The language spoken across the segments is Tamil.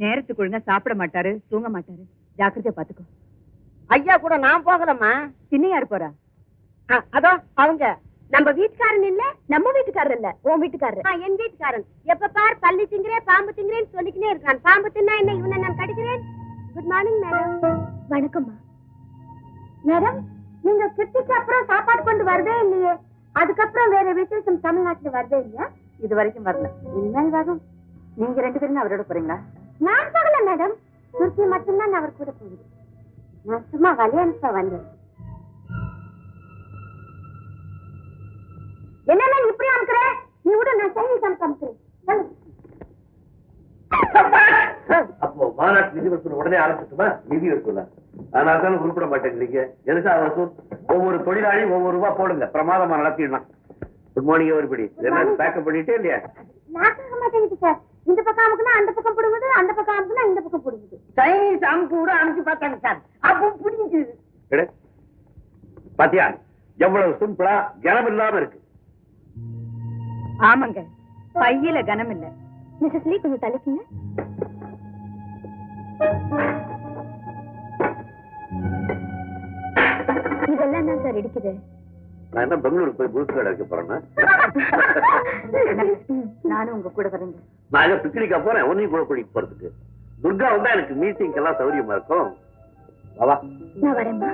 நேரத்துக்கு ஒழுங்கா சாப்பிட மாட்டாரு, தூங்க மாட்டாரு. ஜாக்கிரதையா பாத்துக்கோ. ஐயா கூட நான் போகலம்மா. சின்ன யாரு போறா? அதோ அவங்க. நம்ம வீட்டுக்காரன் இல்ல, நம்ம வீட்டுக்காரர் இல்ல, உன் வீட்டுக்காரர். என் வீட்டுக்காரன். எப்ப பார் பள்ளி திங்கிறேன் பாம்பு திங்கிறேன்னு சொல்லிக்கினே இருக்கான். பாம்பு தின்னா என்ன, இவனை நான் கடிக்கிறேன். Good morning madam. வணக்கம்மா. மேடம், நீங்க கிருத்திக்கு அப்புறம் சாப்பாடு கொண்டு வரதே இல்லையே. அதுக்கப்புறம் வேற விசேஷம் தமிழ்நாட்டுல வரதே இல்லையா? இது வரைக்கும் வரல. இனிமேல் வரும். நீங்க 2 பேரும் அவரோட போறீங்களா? நான் போகல மேடம். கிருத்தி மட்டும்தான் அவர் கூட போகுது. நான் சும்மா விளையாட வந்தேன். என்ன இப்படி அமுக்குற? நீ விட, நான் சைனீஸ் அமுக்குறேன். அப்போ மாநாட்டு நிதி வசூல் உடனே ஆரம்பிச்சுமா? நிதி வசூலா? அதனால தானே உருப்பிட மாட்டேங்கிறீங்க. எதுக்காக வசூல்? ஒவ்வொரு தொழிலாளி ஒவ்வொரு ரூபா போடுங்க, பிரமாதமா நடத்திடலாம். Good morning everybody. என்ன பேக்கப் பண்ணிட்டே இல்லையா? நாக்காக மாட்டேங்குது சார். இந்த பக்கம் அமுக்குனா அந்த பக்கம் போடுவது, அந்த பக்கம் அமுக்குனா இந்த பக்கம் போடுவது. சைனீஸ் அமுக்கு கூட அமுச்சு பார்த்தாங்க சார். அப்போ புரிஞ்சு பாத்தியா எவ்வளவு சிம்பிளா கனம் இல்லாம இருக்கு. ஆமாங்க, பையில கனம் இல்ல. மிஸ்ஸஸ் லீ, கொஞ்சம் தலைக்குங்க. இதெல்லாம் தான் சார் இடிக்குது. நான் என்ன பெங்களூருக்கு போய் புதுசு கடை வைக்க போறேன்னா? நானும் உங்க கூட வரேங்க. நான் எங்க பிக்னிக்கா போறேன், ஒன்னையும் கூட கூட்டிட்டு போறதுக்கு. துர்கா வந்தா எனக்கு மீட்டிங் எல்லாம் சௌரியமா இருக்கும். வா. நான் வரேன்மா.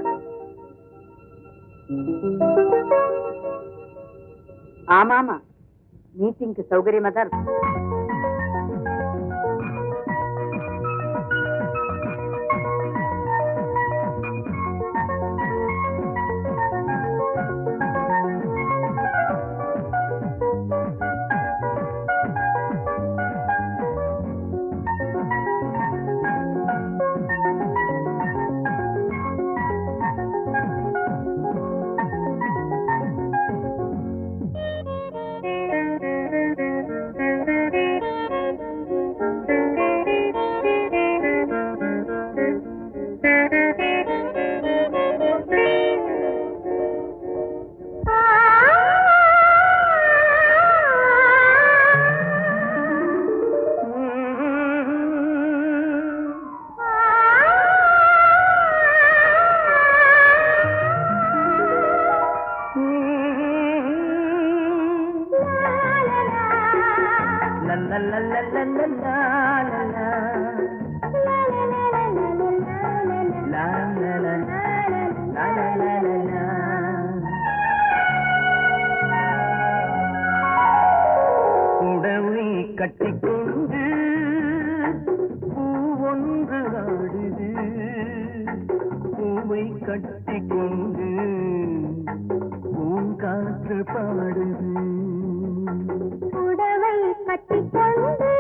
ஆமா ஆமா, மீட்டிங்க்கு சௌகரியமா தான் இருக்கும். புடவை கட்டிக்கொண்டு பூவொன்று ஆடுது, பூவை கட்டிக்கொண்டு பூங்காற்று பாடுது. புடவை கட்டிக்கொண்டு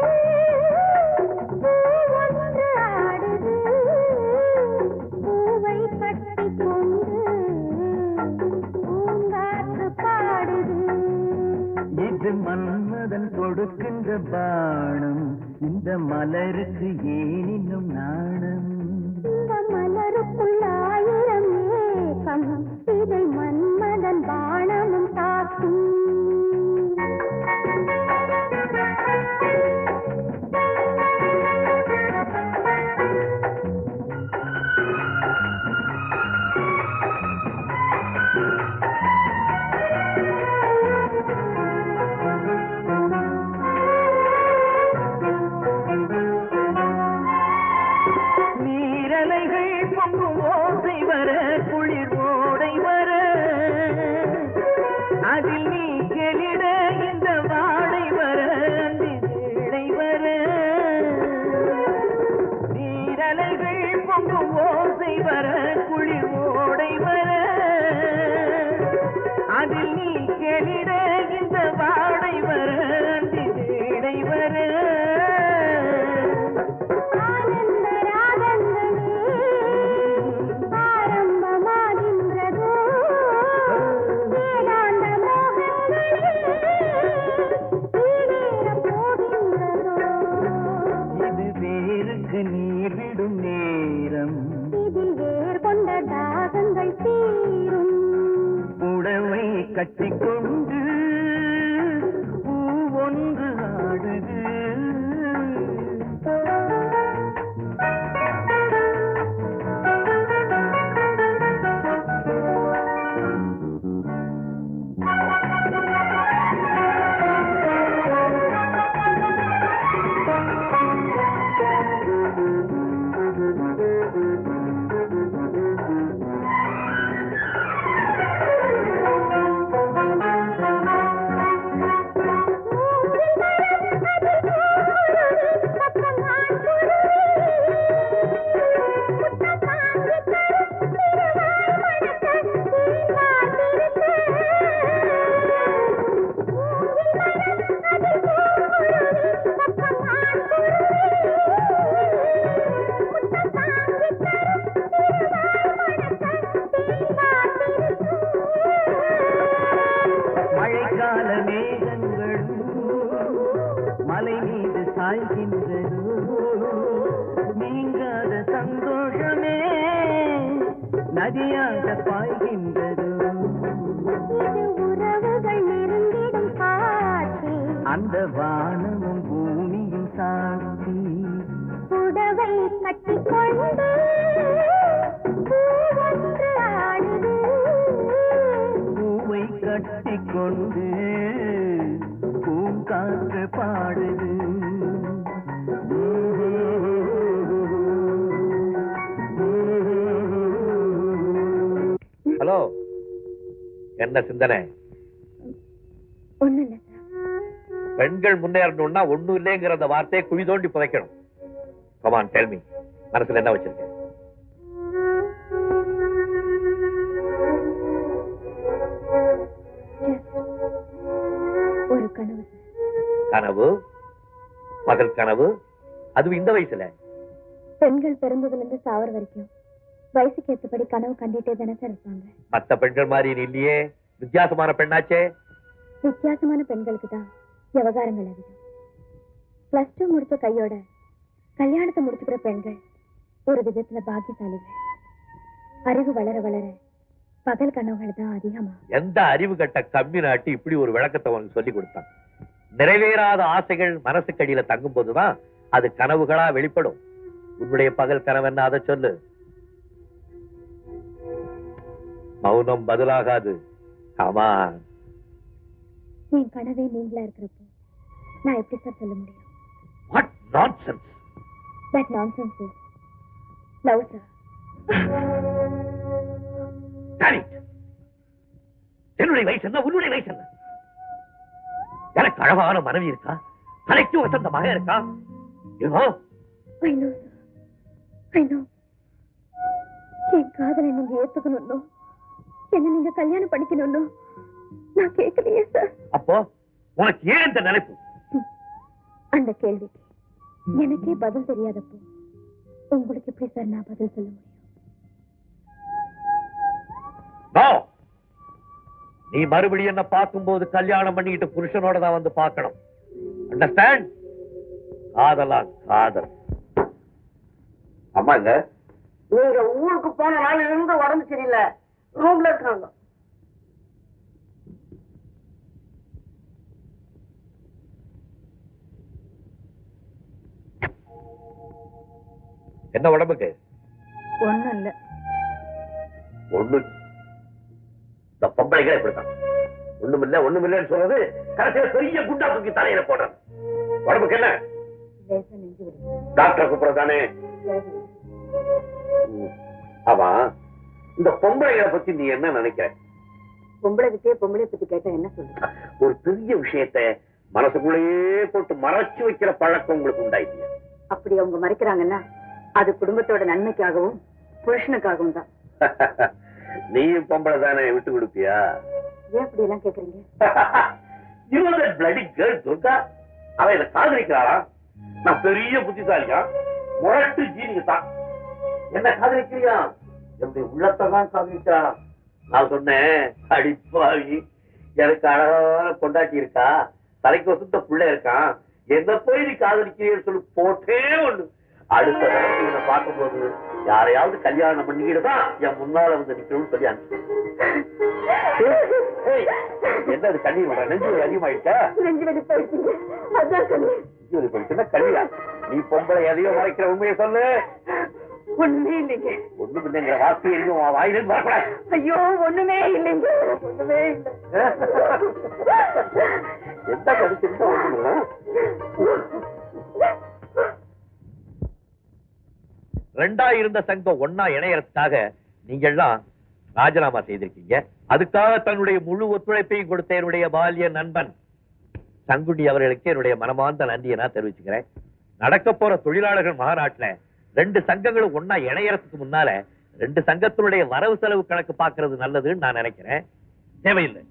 பூவொன்று ஆடுது, பூவை கட்டிக்கொண்டு பூங்காற்று பாடுது. இது மன்மதன் கொடுக்கின்ற பானம், இந்த மலருக்கு ஏன் இன்னும் நாணம்? இந்த மலருக்குள் 1000 ஏக்கம், இதை மன்மதன் பானமும் தாக்கும். நீரலைகள் பொங்கும் ஓசை வர, குளிர் ஓடை வர, அதில் நீ கெளிட இந்த வாடை வர, அந்தி வேளை வர. நீரலைகள் பொங்கும் ஓசை வர, குளிர் ஓடை வர, அதில் நீ கெளிட இந்த வாடை வர, அந்தி வேளை வர. நீர் விடும் நேரம், இதில் வேர் கொண்ட தாகங்கள் தீரும். புடவை கட்டிக்கொண்டு பூவொன்று ஆடுது. நீங்காத சந்தோஷமே நதியாக பாய்கின்றது. உறவுகள் நெருங்கிடும் காட்சி, அந்த வானமும் பூமியும் சாட்சி. புடவை கட்டிக்கொண்டு பூவொன்று ஆடுது, பூவை கட்டிக்கொண்டு பூங்காற்று பாடுது. ஹலோ, என்ன சிந்தனை? ஒண்ணு இல்ல சார். பெண்கள் முன்னேறணும்னா ஒண்ணும் இல்லைங்கிற அந்த வார்த்தையை குழி தோண்டி புதைக்கணும். Come on, tell me. மனசுல என்ன வச்சிருக்க? ஒரு கனவு சார். கனவு? பகல் கனவு? அதுவும் இந்த வயசுல? பெண்கள் பிறந்ததுல இருந்து சாவர வரைக்கும் வயசுக்கு ஏற்றபடி கனவு கண்டிட்டே தானே சார் இருப்பாங்க. மத்த பெண்கள் மாதிரி நீ இல்லையே, வித்தியாசமான பெண்ணாச்சே. வித்தியாசமான பெண்களுக்கு தான் விவகாரங்கள் அதிகம். +2 முடிச்ச கையோட கல்யாணத்தை முடிச்சுக்கிற பெண்கள் ஒரு விதத்துல பாக்கியசாலிகள். அறிவு வளர வளர பகல் கனவுகள் தான் அதிகமா. எந்த அறிவு கட்ட கம்மி நாட்டி இப்படி ஒரு விளக்கத்தை உனக்கு சொல்லி கொடுத்தான்? நிறைவேறாத ஆசைகள் மனசுக்கடியில தங்கும் போதுதான் அது கனவுகளா வெளிப்படும். உன்னுடைய பகல் கனவு என்ன, அதை சொல்லு. மௌனம் பதிலாகாது. ஆமா, என் கனவே நீங்களா இருக்கிறப்போ நான் எப்படி சார் சொல்ல முடியும்? What nonsense. That nonsense is love, sir. Damn it. என்னுடைய வயசு என்ன, உன்னுடைய வயசு என்ன? எனக்கு அழகான மனைவி இருக்கா, தலைக்கு வசந்த மகன் இருக்கா. You know? I know, sir. I know. என் காதலை நீங்க ஏத்துக்கணும்னோ என்ன நீங்க கல்யாணம் பண்ணிக்கணும்னோ நான் கேட்கலையே சார். அப்போ உனக்கு ஏன் இந்த நினைப்பு? அந்த கேள்விக்கு எனக்கே பதில் தெரியாதப்போ உங்களுக்கு எப்படி சார் நான் பதில் சொல்ல முடியும்? No. நீ மறுபடியும் என்ன பார்க்கும்போது கல்யாணம் பண்ணிக்கிட்டு புருஷனோட தான் வந்து பார்க்கணும். அண்டர்ஸ்டாண்ட்? காதலா காதல். ஆமாங்க, நீங்க ஊருக்கு போன நாள்ல இருந்து உடம்பு சரியில்லை, ரூம்ல இருக்காங்க. என்ன உடம்புக்கு? ஒண்ணும் இல்ல. ஒண்ணு. இந்த பொம்பளைகளே இப்படித்தான். ஒண்ணுமில்ல ஒண்ணுமில்லன்னு சொல்றது கடைசியில பெரிய குண்டா தூக்கி தலையில போடுறது. உடம்புக்கு என்ன? டாக்டர் கூப்பிடுறதானே. ஆமா, இந்த பொம்பளைகளை பத்தி நீ என்ன நினைக்கிற? பொம்பளை கிட்டே பொம்பளை பத்தி கேட்டா என்ன சொல்ற? ஒரு பெரிய விஷயத்தை மனசுக்குள்ளேயே போட்டு மறைச்சு வைக்கிற பழக்கம் உங்களுக்கு உண்டாயிடுச்சு. அப்படி அவங்க மறைக்கிறாங்கன்னா அது குடும்பத்தோட நன்மைக்காகவும் புருஷனுக்காகவும் தான். நீயும் பொம்பளை தானே, விட்டு கொடுப்பியா? ஏன் அப்படி எல்லாம் கேக்குறீங்க? துர்கா, அவ இதை காதலிக்கிறாளா? நான் பெரிய புத்திசாலியா, முரட்டு ஜீனிக்கு தான் என்ன காதலிக்கிறியா? என்னுடைய உள்ளத்தை தான் காதலிச்சா. நான் சொன்னேன், அடிப்பாவி, எனக்கு அழகான கொண்டாட்டி இருக்கா, தலைக்கு வசந்த புள்ள இருக்கான், என்ன போய் நீ காதலிக்கிறேன்னு சொல்லி போட்டே ஒண்ணு. அடுத்த தடவை இவனை பார்க்கும் போது யாரையாவது கல்யாணம் பண்ணிக்கிட்டுதான் என் முன்னால வந்து நிக்கணும்னு சொல்லி அனுப்பிச்சு. என்ன அது கண்ணீர் விட? நெஞ்சு வலி அதிகமாயிட்டா? நெஞ்சு வலி போயிடுச்சு, அதான் சொன்னேன். நெஞ்சு வலி போயிடுச்சுன்னா கல்வியா? நீ பொம்பளை எதையோ மறைக்கிற, உண்மையை சொல்லு. ஒண்ணுமே இல்லைங்க. ஒண்ணும் இல்லைங்கிற வார்த்தை எதுவும் வாயிலிருந்து வரக்கூடாது. ஐயோ, ஒண்ணுமே இல்லைங்க, ஒண்ணுமே இல்லை. எந்த கடிச்சிருந்தா ஒண்ணும் இல்லை. ரெண்டா இருந்த சங்கம் ஒன்னா இணையறதுக்காக நீங்க எல்லாம் ராஜினாமா செய்திருக்கீங்க. அதுக்காக தன்னுடைய முழு ஒத்துழைப்பையும் கொடுத்த என்னுடைய பாலிய நண்பன் சங்குடி அவர்களுக்கு என்னுடைய மனமார்ந்த நன்றியை நான் தெரிவிச்சுக்கிறேன். நடக்க போற தொழிலாளர்கள் மாநாட்டுல 2 சங்கங்களும் ஒன்னா இணையறதுக்கு முன்னால 2 சங்கத்தினுடைய வரவு செலவு கணக்கு பாக்குறது நல்லதுன்னு நான் நினைக்கிறேன். தேவையில்லை.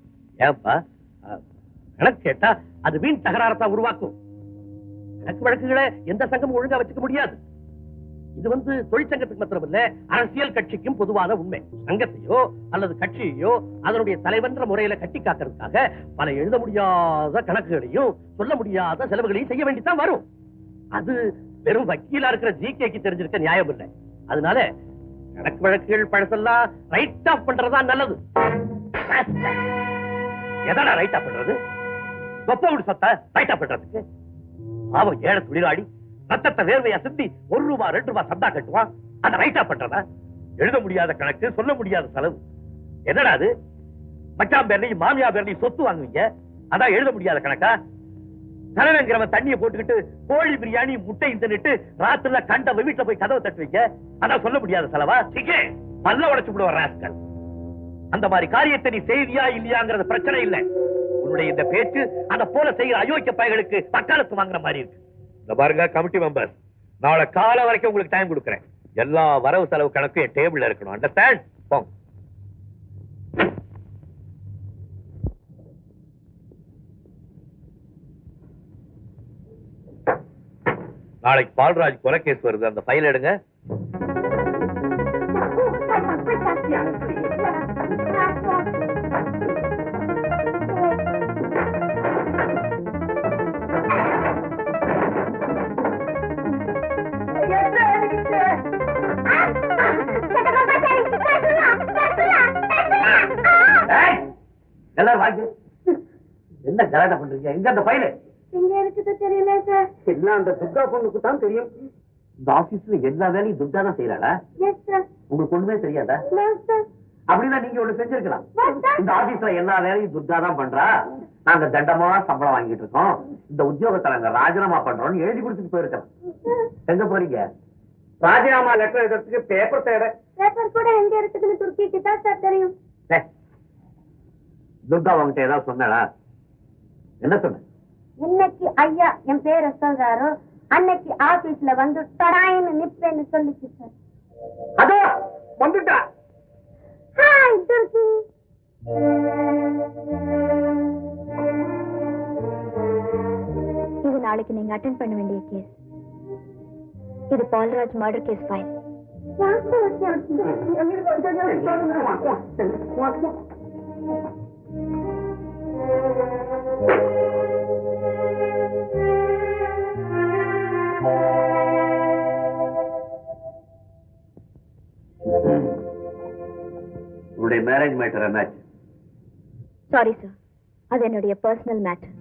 ஏன்பா கணக்கு கேட்டா அது வீண் தகராறத்தான் உருவாக்கும். கணக்கு வழக்குகளை எந்த சங்கமும் ஒழுங்கா வச்சுக்க முடியாது. இது தொழிற்சங்கத்துக்கு மாத்திரம் இல்ல, அரசியல் கட்சிக்கும் பொதுவான உண்மை. சங்கத்தையோ அல்லது கட்சியையோ அதனுடைய தலைவன்ற முறையில கட்டி காக்கிறதுக்காக பல எழுத முடியாத கணக்குகளையும் சொல்ல முடியாத செலவுகளையும் செய்ய வேண்டித்தான் வரும். அது வெறும் வக்கீலா இருக்கிற ஜிகேக்கு தெரிஞ்சிருக்க நியாயம் இல்லை. அதனால கணக்கு வழக்குகள் பழசெல்லாம் ரைட் ஆஃப் பண்றதா நல்லது. எதனா ரைட் ஆஃப் பண்றது? சொத்த வீடு சொத்த ரைட் ஆஃப் பண்றதுக்கு பாவம் ஏழை தொழிலாளி ரத்தத்தை வேர்வையா சிந்தி ₹1 ₹2 சந்தா கட்டுவான். அதை ரைட் ஆஃப் பண்றதா? எழுத முடியாத கணக்கு, சொல்ல முடியாத செலவு. என்னடா அது? மச்சான் பேர்லையும் மாமியா பேர்லையும் சொத்து வாங்குவீங்க, அதான் எழுத முடியாத கணக்கா? தலைவங்கிறவன் தண்ணியை போட்டுக்கிட்டு கோழி பிரியாணி முட்டை தின்னுட்டு ராத்திரில கண்ட வீட்டுல போய் கதவை தட்டுவீங்க, அதான் சொல்ல முடியாத செலவா? பல்ல உடைச்சு விடுவ ராஸ்கல். அந்த மாதிரி காரியத்தை நீ செய்தியா இல்லையாங்கிறது பிரச்சனை இல்லை. உன்னுடைய இந்த பேச்சு அத போல செய்கிற அயோக்கிய பயர்களுக்கு வக்காலத்து வாங்குற மாதிரி இருக்கு. இந்த பாருங்க கமிட்டி மெம்பர்ஸ், நாளை காலை வரைக்கும் உங்களுக்கு டைம் கொடுக்குறேன். எல்லா வரவு செலவு கணக்கும் என் டேபிள்ல இருக்கணும். அண்டர்ஸ்டாண்ட்? போங்க. நாளைக்கு பால்ராஜ் கொலை கேஸ் வருது, அந்த ஃபைல் எடுங்க. எல்லாரும் வாங்க. என்ன கலாட்டா பண்றீங்க? எங்க அந்த ஃபைல்? இங்க இருக்குது தெரியல சார். எல்லாம் அந்த துர்கா பொண்ணுக்கு தான் தெரியும். இந்த ஆபீஸ்ல எல்லா வேலையும் துர்கா தான் செய்யறாளா? Yes sir. உங்களுக்கு ஒண்ணுமே தெரியாதா? No sir. அப்படின்னா நீங்க ஒண்ணு செஞ்சிருக்கலாம். இந்த ஆபீஸ்ல எல்லா வேலையும் துர்கா தான் பண்றா, நாங்க தண்டமா சம்பளம் வாங்கிட்டு இருக்கோம், இந்த உத்தியோகத்தை நாங்க ராஜினாமா பண்றோம்னு எழுதி கொடுத்துட்டு போயிருக்கோம். எங்க போறீங்க? ராஜினாமா லெட்டர் எழுதுறதுக்கு பேப்பர் தேட. பேப்பர் கூட எங்க இருக்குதுன்னு துர்க்கிக்கு தான் சார் தெரியும். துர்கா உங்ககிட்ட ஏதாவது சொன்னாளா? என்ன சொன்ன? இன்னைக்கு ஐயா என் பேரை சொல்றாரோ அன்னைக்கு ஆபீஸ்ல வந்து தடாயின்னு நிப்பேன்னு சொல்லிச்சு சார். அதோ வந்துட்டா. ஹாய் துர்கி. இது நாளைக்கு நீங்க அட்டெண்ட் பண்ண வேண்டிய கேஸ். இது பால்ராஜ் மர்டர் கேஸ் ஃபைல். உங்களுடைய மேரேஜ் மேட்டர் என்னாச்சு? சாரி சார், அது என்னுடைய பர்சனல் மேட்டர்.